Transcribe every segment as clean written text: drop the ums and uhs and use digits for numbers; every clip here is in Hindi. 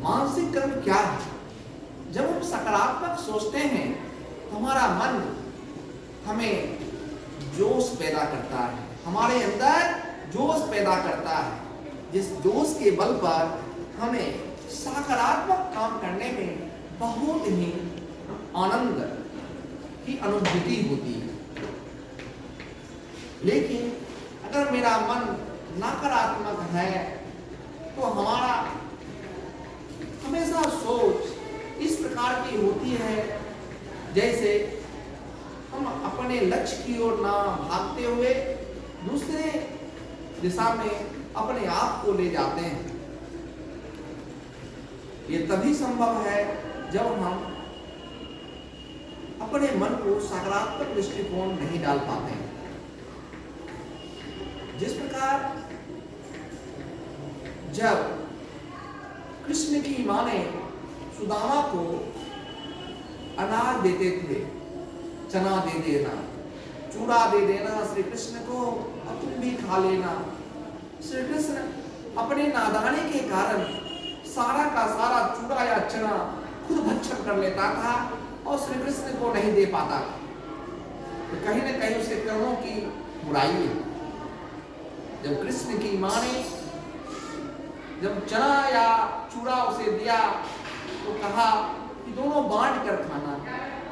मानसिक कर्म क्या है? जब हम सकारात्मक सोचते हैं तो हमारा मन हमें जोश पैदा करता है, हमारे अंदर जोश पैदा करता है, जिस जोश के बल पर हमें सकारात्मक काम करने में बहुत ही आनंद की अनुभूति होती है। लेकिन अगर मेरा मन नकारात्मक है तो हमारा हमेशा सोच इस प्रकार की होती है जैसे हम अपने लक्ष्य की ओर ना भागते हुए दूसरे दिशा में अपने आप को ले जाते हैं। ये तभी संभव है जब हम अपने मन को सकारात्मक दृष्टिकोण नहीं डाल पाते हैं। जिस प्रकार जब कृष्ण की मां ने सुदामा को अनाज देते थे, चना दे देना, चूड़ा दे देना श्री कृष्ण को, और तुम भी खा लेना। श्री कृष्ण अपने नादानी के कारण सारा का सारा चूड़ा या चना खुद भक्षण कर लेता था और श्री कृष्ण को नहीं दे पाता था। तो कहीं न कहीं उसके कर्मों की बुराई है। जब कृष्ण की मां ने जब चना या चूड़ा उसे दिया तो कहा कि दोनों बांट कर खाना,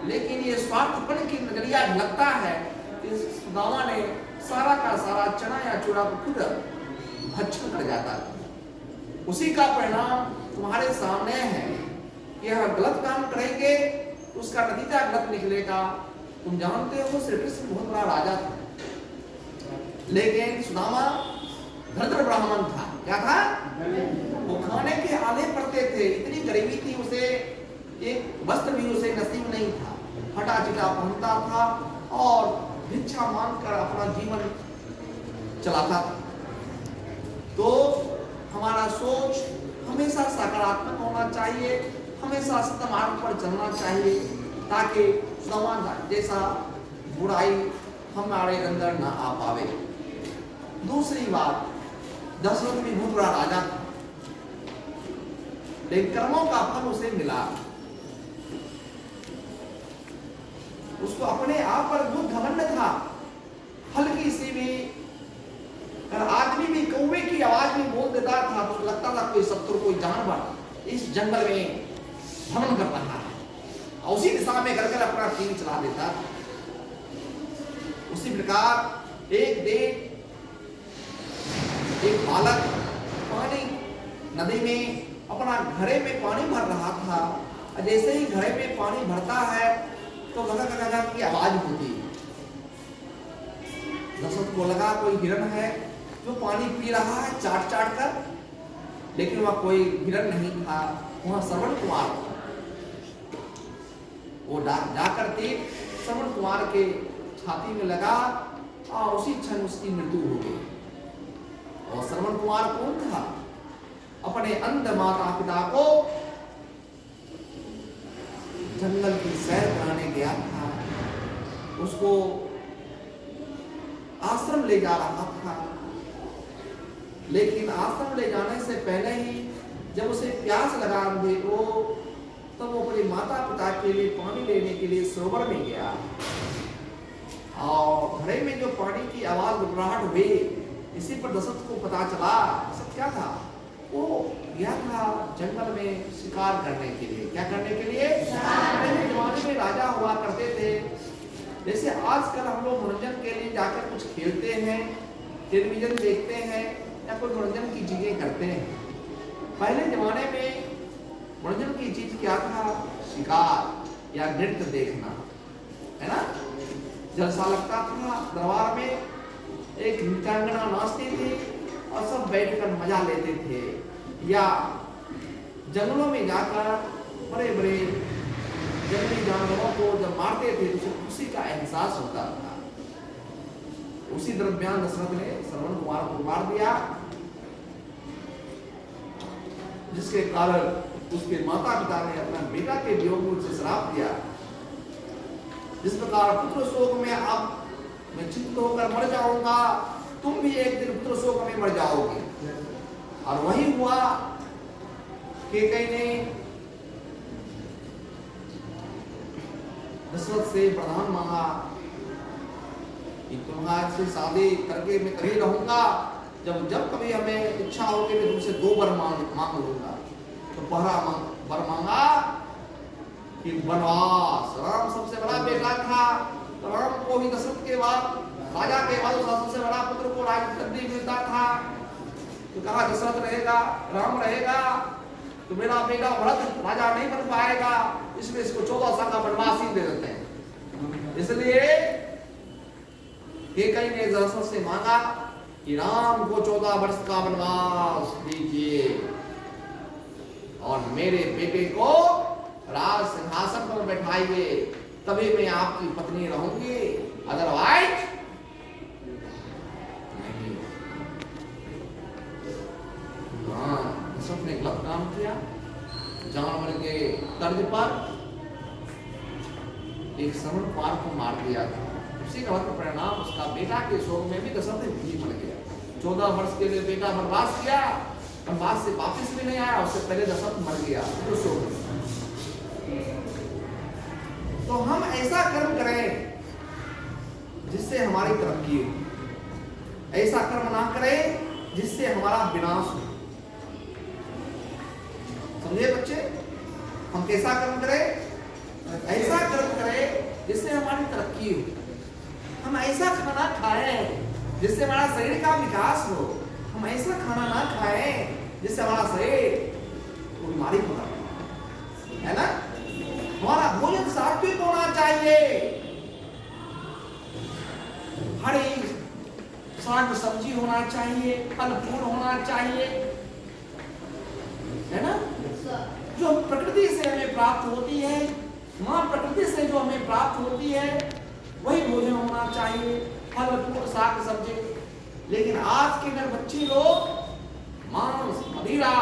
लेकिन ये स्वार्थपन की नजरिया लगता है कि सुदामा ने सारा का सारा चना या चूड़ा को खुद भक्षण कर जाता था। उसी का परिणाम तुम्हारे सामने है। यह गलत काम करेंगे तो उसका नतीजा गलत निकलेगा। तुम जानते हो श्री कृष्ण बहुत बड़ा राजा था, लेकिन सुदामा दरिद्र ब्राह्मण था। क्या था? वो खाने के आले पड़ते थे, इतनी गरीबी थी, उसे एक वस्त्र भी उसे नसीब नहीं था, फटा चिटा पहनता था और भिक्षा मांगकर अपना जीवन चलाता था। तो हमारा सोच हमेशा सकारात्मक होना चाहिए, हमेशा सत्य मार्ग पर चलना चाहिए, ताकि सुदामा जैसा बुराई हमारे अंदर ना आ पावे। दूसरी बात, दशरथ भी बहुत बड़ा राजा था, लेकिन कर्मों का फल उसे मिला। उसको अपने आप पर बहुत घमंड था। हल्की सी भी अगर आदमी भी कौवे की आवाज में बोल देता था तो लगता था कोई शत्रु, कोई जानवर इस जंगल में भ्रमण कर रहा है, और उसी दिशा में कर अपना तीर चला देता था। उसी प्रकार एक दिन एक बालक पानी नदी में अपना घड़े में पानी भर रहा था। जैसे ही घड़े में पानी भरता है तो गगा की आवाज होती है। दशरथ को लगा कोई हिरण है जो पानी पी रहा है चाट चाट कर, लेकिन वह कोई हिरण नहीं था, वहां श्रवण कुमार था। वो जाकर तीर श्रवण कुमार के छाती में लगा और उसी क्षण उसकी मृत्यु हो गई। और श्रवण कुमार कौन था? अपने अंध माता पिता को जंगल की सैर कराने गया था, उसको आश्रम ले जा रहा था, लेकिन आश्रम ले जाने से पहले ही जब उसे प्यास लगा अंधे को, तब वो अपने माता पिता के लिए पानी लेने के लिए सरोवर में गया। और घड़े में जो पानी की आवाज गुड़गुड़ाहट हुई, इसी पर दशरथ को पता चला। दशरथ क्या था? वो गया था जंगल में शिकार करने के लिए। क्या करने के लिए? पहले जमाने में राजा हुआ करते थे, जैसे आजकल हम लोग मनोरंजन के लिए जाकर कुछ खेलते हैं, टेलीविजन देखते हैं या कोई मनोरंजन की चीजें करते हैं। पहले जमाने में मनोरंजन की चीज क्या था? शिकार या नृत्य देखना, है ना। जलसा लगता था, दरबार में एक नृत्यांगना नाचती थी और सब बैठकर मजा लेते थे। या जंगलों में जाकर बड़े बड़े जंगली जानवरों को जब मारते थे तो उसे खुशी का एहसास होता था। उसी दरमियान दशरथ ने श्रवण कुमार को मार दिया, जिसके कारण उसके माता पिता ने अपना बेटा के वियोग में उसे श्राप दिया। जिस प्रकार पुत्र शोक में अब मैं चित्त होकर मर जाऊंगा, तुम भी एक दिन पुत्र शोक में मर जाओगे। और वही हुआ केकई ने दशरथ से वरदान मांगा कि तुम्हारे से शादी करके मैं कभी रहूंगा, जब कभी हमें इच्छा होगी मैं तुमसे 2 वर मांग लूंगा। तो पहला वर मांगा कि वनवास। राम सबसे बड़ा बेटा था, तो राम को ही दशरथ के बाद, राजा के बाद उसका सबसे बड़ा पुत्र को राजगद्दी मिलता था। तो कहा दशरथ रहेगा, राम रहेगा तो मेरा बेटा भरत राजा नहीं बन पाएगा, इसलिए इसको 14 साल का वनवास ही दे देते हैं। इसलिए केकई ने दशरथ से मांगा कि राम को 14 वर्ष का वनवास दीजिए और मेरे बेटे को राज सिंहासन पर बैठाइए, तभी मैं आपकी पत्नी रहूंगी, अदरवाइज नहीं। हाँ, दशरथ ने गलत काम किया। जानवर के तर्ज पर एक श्रवण पार को मार दिया था। उसी का परिणाम उसका बेटा के शोक में भी दशरथ भी मर गया। 14 वर्ष के लिए बेटा वनवास किया, वनवास से वापस भी नहीं आया, उससे पहले दशरथ मर गया तो शोक में। तो हम ऐसा कर्म करें जिससे हमारी तरक्की हो, ऐसा कर्म ना करें जिससे हमारा विनाश हो। समझे बच्चे? हम कैसा कर्म करें? ऐसा कर्म करें जिससे हमारी तरक्की हो। हम ऐसा खाना खाएं जिससे हमारा शरीर का विकास हो। हम ऐसा खाना ना खाएं जिससे हमारा शरीर को बीमारी होगा, है ना? हमारा भोजन सात्विक होना चाहिए, हरी साग सब्जी होना चाहिए, फल फूल होना चाहिए, है ना? जो प्रकृति से हमें प्राप्त होती है, मां प्रकृति से जो हमें प्राप्त होती है वही भोजन होना चाहिए, फल फूल साग सब्जी। लेकिन आज के नर बच्चे लोग मांस, मदिरा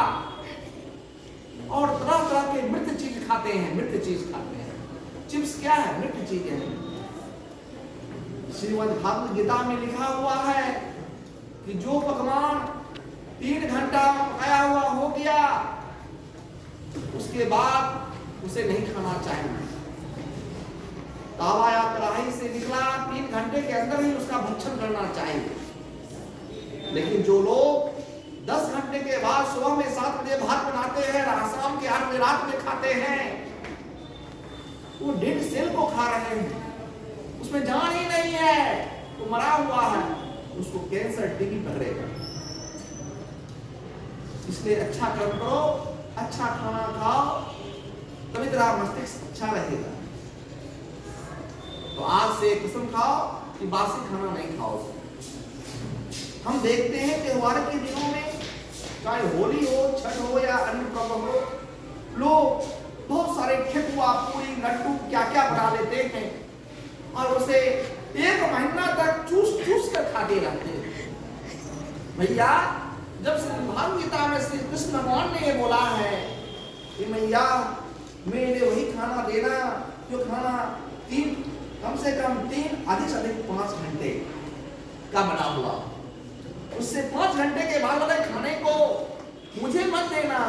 और तरह तरह के मृत चीज खाते हैं, मृत चीज खाते हैं। चिप्स क्या है? मृत चीज है। श्रीमद् भागवत गीता में लिखा हुआ है कि जो पकवान 3 घंटा पकाया हुआ हो गया उसके बाद उसे नहीं खाना चाहिए। तावा या कढ़ाई से निकला 3 घंटे के अंदर ही उसका भक्षण करना चाहिए। लेकिन जो लोग 10 घंटे के बाद सुबह में 7 बजे भात बनाते हैं, शाम के 8 बजे रात में खाते हैं, वो डेड सेल को खा रहे हैं, उसमें जान ही नहीं है, वो मरा हुआ है, उसको कैंसर टीबी पकड़ेगा। इसलिए अच्छा कर्म करो, अच्छा खाना खाओ, तभी तेरा मस्तिष्क अच्छा रहेगा। तो आज से कसम खाओ कि बासी खाना नहीं खाओ। हम देखते हैं त्योहार के दिनों में, चाहे होली हो, छठ हो या अन्य पर्व हो, लोग बहुत सारे ठेकुआ, पूरी, लड्डू क्या क्या बना लेते हैं और उसे 1 महीना तक चूस चूस कर खाते रहते हैं। भैया, जब श्री भागवत गीता में श्री कृष्ण भगवान ने ये बोला है कि मैया मेरे वही खाना देना जो खाना कम से कम 3 अधिक से अधिक 5 घंटे का बना हुआ, उससे 5 घंटे के बाद वाले खाने को मुझे मत देना,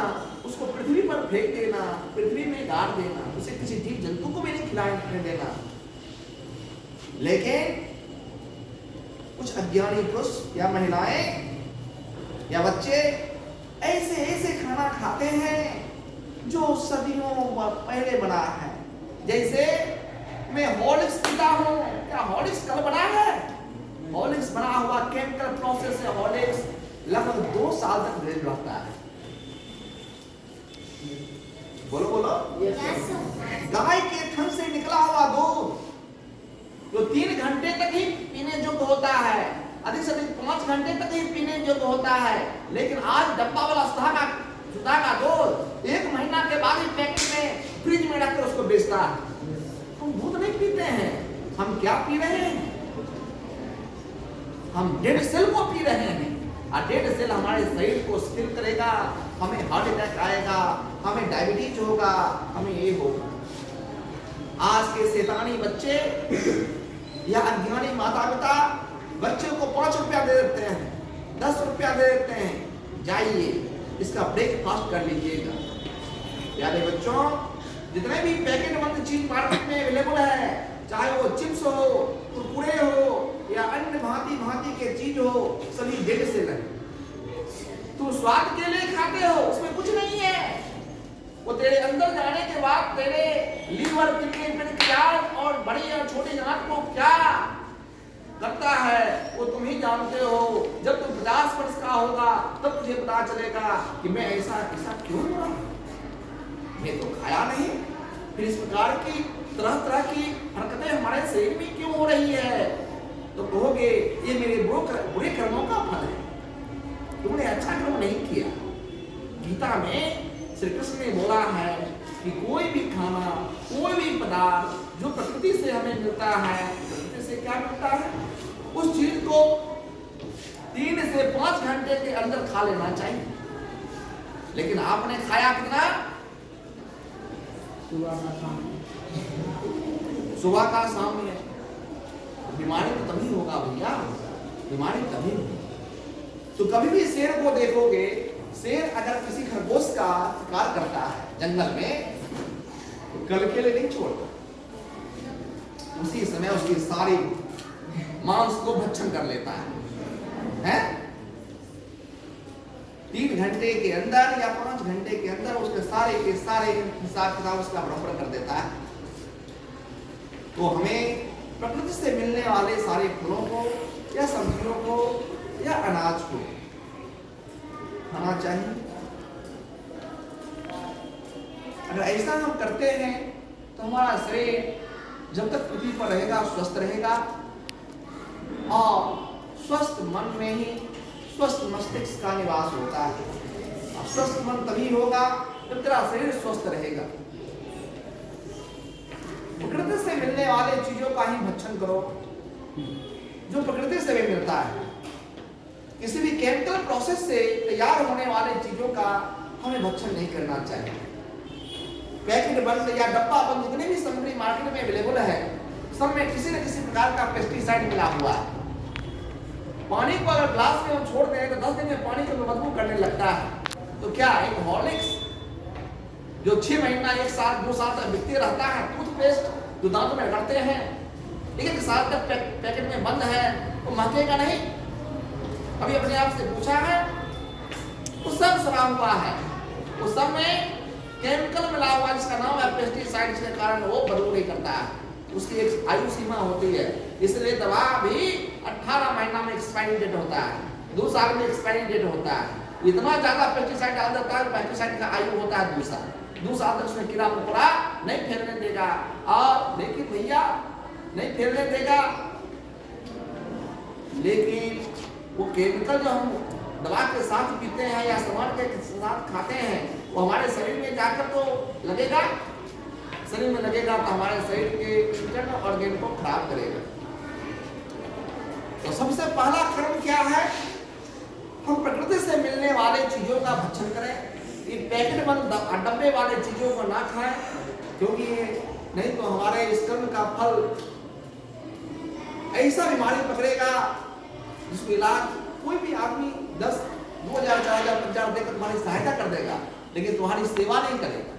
उसको पृथ्वी पर फेंक देना, पृथ्वी में गाड़ देना, उसे किसी जीव जंतु को भी नहीं खिलाने देना। लेकिन कुछ अज्ञानी पुरुष या महिलाएं या बच्चे ऐसे ऐसे खाना खाते हैं जो सदियों पहले बना है। जैसे मैं हॉर्लिक्स पीता हूं, क्या हॉर्लिक्स कल बना है? हॉर्लिक्स बना हुआ केमिकल प्रोसेस से हॉर्लिक्स लगभग 2 साल तक रेल रहता है। बोलो बोलो। गाय के थन से निकला हुआ दूध जो 3 घंटे तक ही पीने योग्य होता है, अधिक से अधिक 5 घंटे तक ही पीने योग्य होता है। लेकिन आज डब्बा वाला सुधा का दूध 1 महीना के बाद ही पैकेट में फ्रिज में रखकर उसको बेचता है। हम दूध नहीं पीते हैं, हम क्या पी रहे हैं? हम डेड सेल को पी रहे हैं। और डेड सेल हमारे शरीर को स्थिर करेगा, हमें हार्ट अटैक आएगा, हमें डायबिटीज होगा, हमें ये होगा। आज के शैतानी बच्चे या अज्ञानी माता पिता बच्चे को 5 रुपया दे देते हैं, 10 रुपया दे देते हैं, जाइए इसका ब्रेकफास्ट कर लीजिएगा, प्यारे बच्चों, जितने भी पैकेट बंद चीज मार्केट में अवेलेबल है, चाहे वो चिप्स हो, कुरकुरे हो या अन्य भांति भांति के चीज हो, सभी डेढ़ से लगे। तू स्वाद के लिए खाते हो, उसमें कुछ नहीं है। वो तेरे अंदर जाने के बाद तेरे लीवर, किडनी, प्याज और बड़ी और छोटी जांच को क्या करता है वो तुम ही जानते हो। जब तुम 50 वर्ष का होगा तब तुझे पता चलेगा कि मैं ऐसा क्यों हुआ, मैं तो खाया नहीं। फिर इस प्रकार की तरह तरह की हरकतें हमारे शरीर में क्यों हो रही है, तो कहोगे ये मेरे बुरे कर्मों का फल है, तुमने अच्छा कर्म नहीं किया। गीता में श्री कृष्ण ने बोला है कि कोई भी खाना, कोई भी पदार्थ जो प्रकृति से हमें मिलता है, प्रकृति से क्या मिलता है, उस चीज को 3 से 5 घंटे के अंदर खा लेना चाहिए। लेकिन आपने खाया कितना? सुबह का शाम में। बीमारी तो तभी होगा भैया, बीमारी तभी होगी। तो कभी भी शेर को देखोगे, शेर अगर किसी खरगोश का शिकार करता है जंगल में, तो कल के लिए नहीं छोड़ता, उसी समय उसकी सारी मांस को भक्षण कर लेता है? 3 घंटे के अंदर या 5 घंटे के अंदर उसके सारे के सारे हिसाब किताब उसका बराबर कर देता है। तो हमें प्रकृति से मिलने वाले सारे फलों को या सब्जियों को या अनाज को खाना चाहिए। अगर ऐसा हम करते हैं तो हमारा शरीर जब तक पृथ्वी पर रहेगा स्वस्थ रहेगा, और स्वस्थ मन में ही स्वस्थ मस्तिष्क का निवास होता है। अब स्वस्थ मन तभी होगा जब तेरा शरीर स्वस्थ रहेगा। प्रकृति से मिलने वाले चीजों का ही भक्षण करो, जो प्रकृति से भी मिलता है। किसी भी केमिकल प्रोसेस से तैयार होने वाले चीजों का हमें भक्षण नहीं करना चाहिए। पैकेट बंद या डब्बा बंद जितने भी सामग्री मार्केट में अवेलेबल है, सब में किसी न किसी प्रकार का पेस्टिसाइड मिला हुआ है। पानी को अगर ग्लास में हम छोड़ दें तो 10 दिन में पानी को बदबू करने लगता है। तो क्या एक हॉर्लिक्स जो 6 महीना, 1 साल, 2 साल तक बिकते रहता है, टूथपेस्ट जो दांतों में रगड़ते हैं, 1 साल तक पैकेट में बंद है, तो महकेगा नहीं? अभी अपने आप से पूछा है, वो सब सड़ा हुआ है, वो सब में केमिकल मिला हुआ जिसका नाम है पेस्टिसाइड, जिसके कारण वो बदबू नहीं करता है। उसकी एक आयु सीमा होती है, इसलिए दवा भी 18 महीना में एक्सपायरी डेट होता है, 2 साल में एक्सपायरी डेट होता है। इतना ज्यादा पेस्टिसाइड डाल देता है, पेस्टिसाइड का आयु होता है 2 साल। 2 साल तक उसमें कीड़ा मकोड़ा नहीं फैलने देगा। और लेकिन भैया नहीं फैलने देगा, लेकिन वो केमिकल जो हम दवा के साथ पीते हैं या सामान के साथ खाते हैं, वो हमारे शरीर में जाकर तो लगेगा, शरीर में लगेगा तो हमारे शरीर के इंटरनल ऑर्गन को खराब करेगा। तो सबसे पहला कर्म क्या है? हम प्रकृति से मिलने वाले चीजों का भक्षण करें। ये पैकेट बंद डब्बे वाले चीजों को ना खाएं, क्योंकि नहीं तो हमारे इस कर्म का फल ऐसा बीमारी पकड़ेगा जिसको इलाज कोई भी आदमी 10, 2000, 4000, 5000 देकर तुम्हारी सहायता कर देगा, लेकिन तुम्हारी सेवा नहीं करेगा।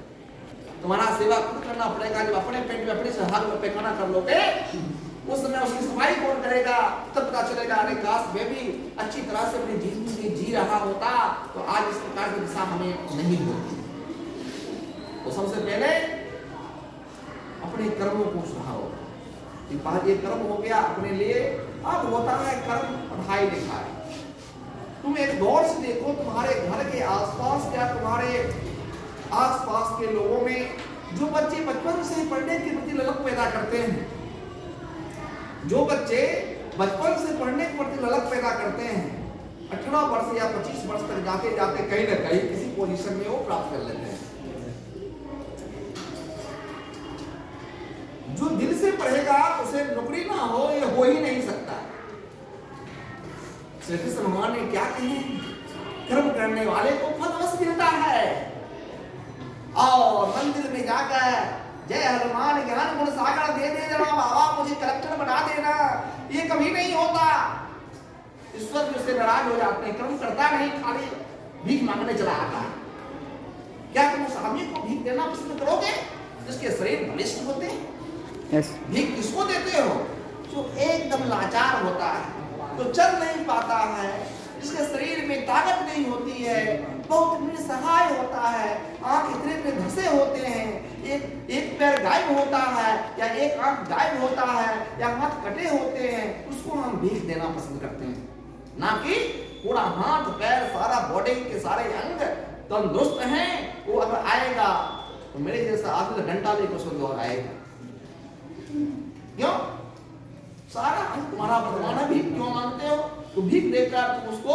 तुम्हारा सेवा खुद करना पड़ेगा। जब अपने पेट में अपने से हाथ में पैखाना कर लोगे, उस समय उसकी सफाई कौन करेगा? तब पता चलेगा, अरे काश मैं भी अच्छी तरह से अपनी जिंदगी जी रहा होता तो आज इस प्रकार की दिशा हमें नहीं होती। तो सबसे पहले अपने कर्मों को सुधारो। ये कर्म हो गया अपने लिए। अब होता है कर्म पढ़ाई लिखाई। तुम एक दौर से देखो, तुम्हारे घर के आसपास या तुम्हारे आसपास के लोगों में जो बच्चे बचपन से पढ़ने के प्रति ललक पैदा करते हैं, जो बच्चे बचपन से पढ़ने के प्रति ललक पैदा करते हैं, 18 वर्ष या 25 वर्ष तक जाते जाते कहीं ना कहीं किसी पोजीशन में वो प्राप्त कर लेते हैं। जो दिल से पढ़ेगा उसे नौकरी ना हो, ये हो ही नहीं सकता। श्री कृष्ण भगवान ने क्या कहे? कर्म करने वाले को फल अवश्य मिलता है। और मंदिर में जाकर जय हनुमान ज्ञान गुण सागर दे देना, बाबा मुझे कलेक्टर बना देना, ये कभी नहीं होता। ईश्वर भी उससे नाराज हो जाते हैं। कर्म करता नहीं, खाली भीख मांगने चला आता है। क्या तुम उस आदमी को भीख देना पसंद करोगे जिसके शरीर बलिष्ठ होते हैं? भीख किसको देते हो? जो एकदम लाचार होता है, जो चल नहीं पाता है, जिसके शरीर में ताकत नहीं होती है, बहुत निसहाय होता है, आंख इतने इतने धसे होते हैं, एक पैर गायब होता है या एक आंख गायब होता है या हाथ कटे होते हैं, उसको हम भीख देना पसंद करते हैं। ना कि पूरा हाथ पैर सारा बॉडी के सारे अंग तंदुरुस्त हैं, वो अगर आएगा तो मेरे जैसा आदमी डंडा लेकर उसको दौड़ आएगा। क्यों? सारा अंग तुम्हारा बदमाना भीख क्यों मांगते हो? तो भीख देकर तुम उसको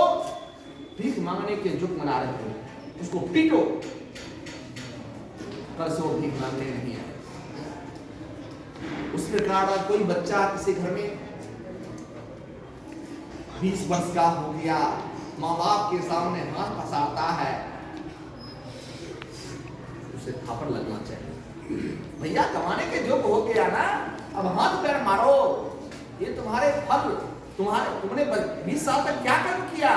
भीख मांगने के जुग मना रहे हो, उसको पीटो, कल से वो भीख मांगने नहीं आए। उस प्रकार कोई बच्चा किसी घर में 20 वर्ष का हो गया, माँ बाप के सामने हाथ फंसाता है, उसे थापड़ लगना चाहिए। भैया कमाने के जो हो गया ना, अब हाथ पैर मारो, ये तुम्हारे फल, तुमने 20 साल तक क्या कर्म किया,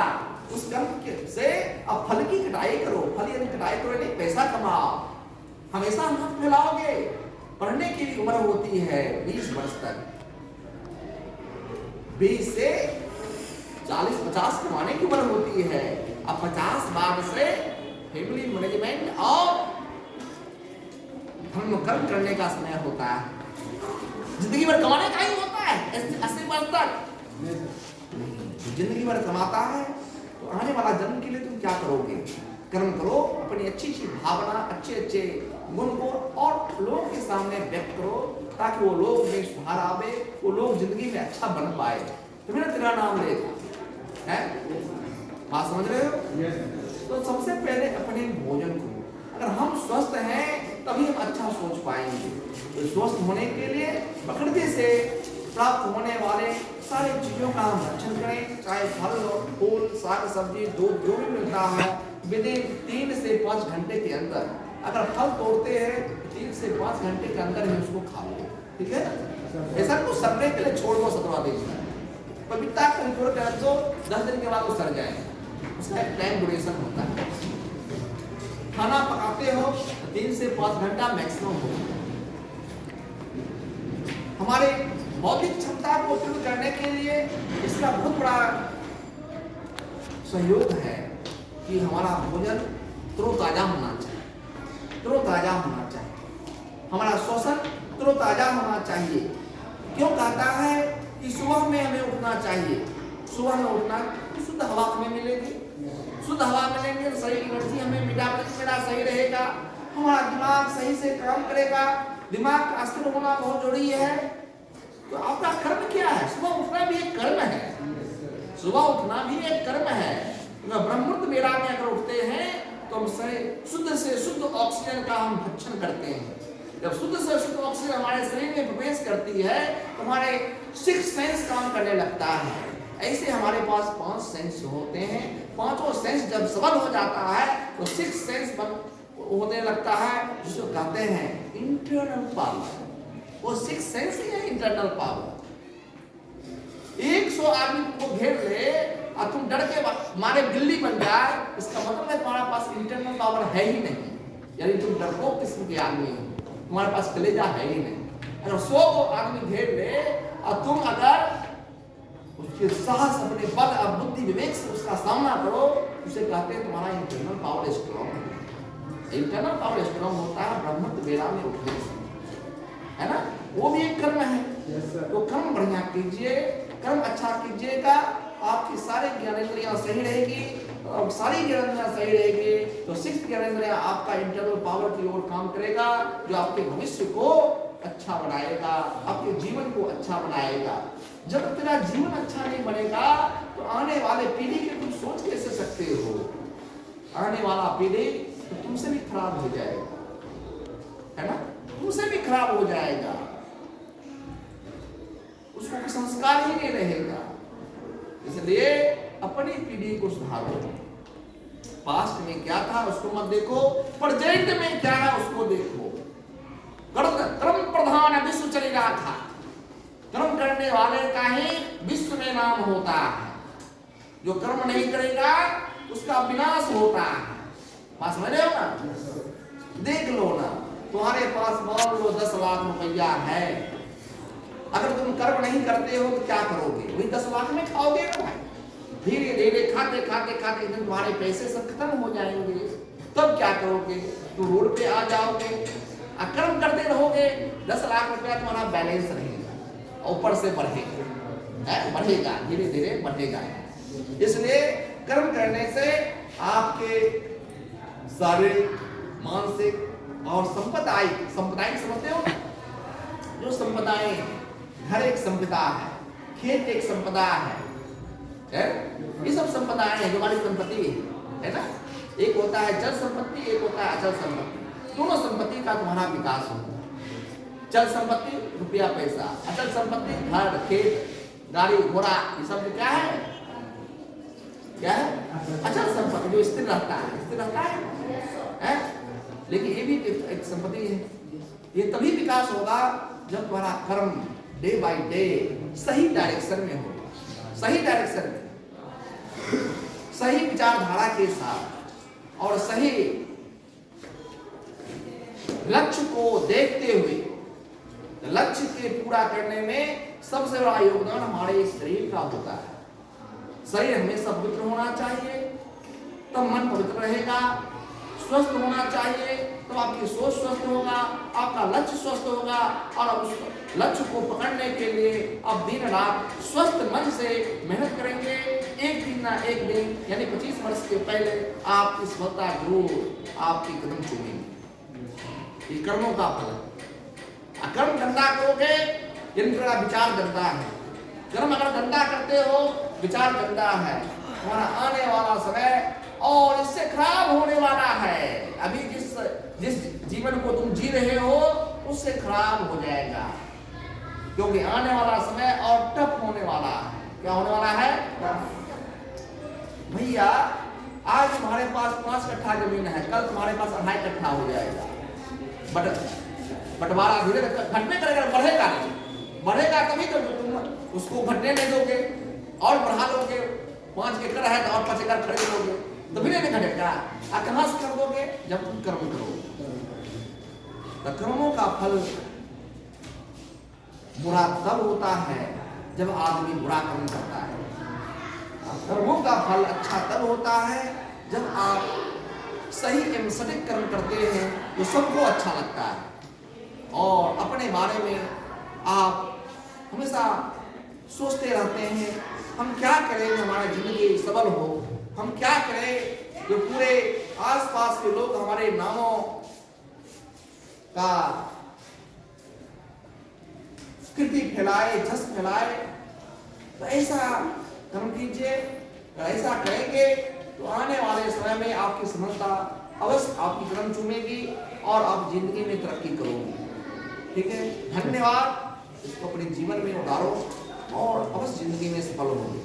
उस कर्म से अब फल की कटाई करो। फल यानी कटाई करो यानी पैसा कमाओ। हमेशा हाथ फैलाओगे। पढ़ने की भी उम्र होती है 20 वर्ष तक, 20 से 40-50 कमाने की उम्र होती है। अब 50 बाद से फैमिली मैनेजमेंट और धर्म कर्म करने का समय होता है। जिंदगी भर कमाने का ही होता है 80 वर्ष तक। जिंदगी भर कमाता है तो आने वाला जन्म के लिए तुम क्या करोगे? कर्म करो, अपनी अच्छी अच्छी भावना, अच्छे अच्छे गुण को और लोगों के सामने व्यक्त करो, ताकि वो लोग में सुधार आवे, वो लोग जिंदगी में अच्छा बन पाए, तो मेरा तेरा नाम लेगा। है बात समझ रहे हो? तो सबसे पहले अपने भोजन को, अगर हम स्वस्थ हैं तभी हम अच्छा सोच पाएंगे। तो स्वस्थ होने के लिए प्रकृति से प्राप्त होने वाले सारी चीजों का हम रक्षण करें, चाहे फल फूल साग सब्जी दूध जो भी मिलता है, विदिन 3 से 5 घंटे के अंदर। अगर फल तोड़ते हैं 3 से 5 घंटे के अंदर ही उसको खा लो, ठीक है? ऐसा कुछ सरने के लिए छोड़ दो 17 दिन, पवित्रता को छोड़ कर दो, 10 दिन के बाद वो सर जाएगा, उसका एक टाइम ड्यूरेशन होता है। खाना पकाते हो 3 से 5 घंटा मैक्सिमम हो। हमारे बौद्धिक क्षमता को पूर्ण करने के लिए इसका बहुत बड़ा सहयोग है कि हमारा भोजन तरोताजा होना चाहिए, तरोताजा होना चाहिए, हमारा श्वसन तरोताजा होना चाहिए। क्यों कहता है कि सुबह में हमें उठना चाहिए? सुबह में उठना, शुद्ध हवा हमें मिलेगी, शुद्ध हवा मिलेंगे तो सही एनर्जी हमें मेरा सही रहेगा, हमारा दिमाग सही से काम करेगा। दिमाग का स्थिर होना बहुत जरूरी है। तो आपका कर्म क्या है? सुबह उठना भी एक कर्म है, सुबह उठना भी एक कर्म है। ब्रह्ममुहूर्त बेला में अगर उठते हैं तो हम शुद्ध से शुद्ध ऑक्सीजन का हम भक्षण करते हैं। जब शुद्ध से शुद्ध ऑक्सीजन हमारे शरीर में प्रवेश करती है तो हमारे 6 सेंस काम करने लगता है। ऐसे हमारे पास 5 सेंस होते हैं, पांचों सेंस जब सबल हो जाता है तो 6 सेंस होने लगता है, जिसको कहते हैं इंटरनल पावर। वो 6 सेंस ही है इंटरनल पावर। 100 आदमी तुमको घेर ले और तुम डर के मारे बिल्ली बन जाए, इसका मतलब है तुम्हारे पास इंटरनल पावर है ही नहीं, यानी तुम डरपोक किस्म के आदमी हो, तुम्हारे पास कलेजा है ही नहीं। अगर 100 को आदमी घेर ले और तुम अगर उसके साहस, अपने बल और बुद्धि विवेक से उसका सामना करो, उसे कहते हैं तुम्हारा इंटरनल पावर स्ट्रॉन्ग है। इंटरनल पावर स्ट्रॉन्ग होता है ब्रह्ममुहूर्त बेला में उठने से, है ना? वो भी एक कर्म है। तो कर्म बढ़िया कीजिए, कर्म अच्छा कीजिएगा, आपकी सारी ज्ञानेंद्रियां सही रहेगी, और सारी ज्ञानेंद्रियां सही रहेगी तो 6th ज्ञानेंद्रिया आपका इंटरनल पावर की ओर काम करेगा, जो आपके भविष्य को अच्छा बनाएगा, आपके जीवन को अच्छा बनाएगा। जब तेरा जीवन अच्छा नहीं बनेगा तो आने वाले पीढ़ी के तुम सोच कैसे सकते हो? आने वाला पीढ़ी तो तुमसे भी खराब हो जाएगा, है ना? तुमसे भी खराब हो जाएगा, उसको संस्कार ही नहीं रहेगा। इसलिए अपनी पीढ़ी को सुधारो। पास्ट में क्या था उसको मत देखो, प्रेजेंट में क्या है उसको देखो। कर्म प्रधान विश्व चल रहा था, कर्म करने वाले का ही विश्व में नाम होता है, जो कर्म नहीं करेगा उसका विनाश होता है। बात समझ रहे हो ना? देख लो ना, तुम्हारे पास मान लो 10 लाख रुपया है, अगर तुम कर्म नहीं करते हो तो क्या करोगे? वही 10 लाख में खाओगे ना भाई। धीरे धीरे खाते खाते खाते दिन तुम्हारे पैसे सब खत्म हो जाएंगे, तब क्या करोगे? तो रोड पे आ जाओगे, कर्म करते रहोगे, 10 लाख रुपया तुम्हारा बैलेंस रहेगा, ऊपर से बढ़ेगा, धीरे धीरे बढ़ेगा। इसलिए कर्म करने से आपके शारीरिक, मानसिक और संपदायिक समझते हो ना, जो संपदाएं, घर एक संपदा है, खेत एक संपदा है, ये सब संपदाएं हैं जो हमारी संपत्ति है ना। एक होता है चल संपत्ति, एक होता है अचल संपत्ति। दोनों संपत्ति का तुम्हारा विकास होगा। चल संपत्ति रुपया पैसा, अचल संपत्ति घर खेत गाड़ी घोड़ा, ये सब क्या है? क्या है? अचल संपत्ति जो स्थिर रहता है, लेकिन ये भी एक संपत्ति है। ये तभी विकास होगा जब तुम्हारा कर्म डे बाय डे सही डायरेक्शन में होगा, सही डायरेक्शन में, सही विचारधारा के साथ और सही लक्ष्य को देखते हुए। लक्ष्य के पूरा करने में सबसे बड़ा योगदान हमारे शरीर का होता है। शरीर हमेशा पवित्र होना चाहिए, तब मन पवित्र रहेगा। स्वस्थ होना चाहिए, तो आपकी सोच स्वस्थ होगा, आपका लक्ष्य स्वस्थ होगा, और उस लक्ष्य को पकड़ने के लिए आप दिन रात स्वस्थ मन से मेहनत करेंगे। एक दिन ना एक दिन, यानी 25 वर्ष के पहले आपकी सफलता जरूर आपकी कदम चूमेगी। ये कर्मों का फल है। कर्म गंदा करोगे, जिनका विचार गंदा है। कर्म अगर गंदा करते हो, विचार गंदा है, तुम्हारा आने वाला समय और इससे खराब होने वाला है। अभी जिस जीवन को तुम जी रहे हो उससे खराब हो जाएगा, क्योंकि आने वाला समय और टफ होने वाला है। क्या होने वाला है भैया? आज तुम्हारे पास 5 कट्ठा जमीन है, कल तुम्हारे पास 2.5 कट्ठा हो जाएगा। बंटवारा धीरे घटने करेगा, बढ़ेगा नहीं। बढ़ेगा तभी तो तुम उसको घटने नहीं दोगे और बढ़ा लोगे। 5 एकड़ है तो और 5 एकड़ खरीद लोगे, तभी नहीं घटेगा। कहां से कर दोगे? जब तुम कर्म करोगे। तो कर्मों का फल बुरा तब होता है जब आदमी बुरा कर्म करता है। कर्मों का फल अच्छा तब होता है जब आप सही एवं सटीक कर्म करते हैं, तो सबको अच्छा लगता है। और अपने बारे में आप हमेशा सोचते रहते हैं, हम क्या करें कि हमारी जिंदगी सबल हो, हम क्या करें जो पूरे आसपास के लोग हमारे नामों का कीर्ति फैलाए, जस फैलाए। तो ऐसा कर्म कीजिए, ऐसा करेंगे तो आने वाले समय में आपकी सफलता अवश्य आपकी कदम चूमेगी और आप जिंदगी में तरक्की करोगे। ठीक है, धन्यवाद। इसको अपने जीवन में उतारो और अवश्य जिंदगी में सफल होंगे।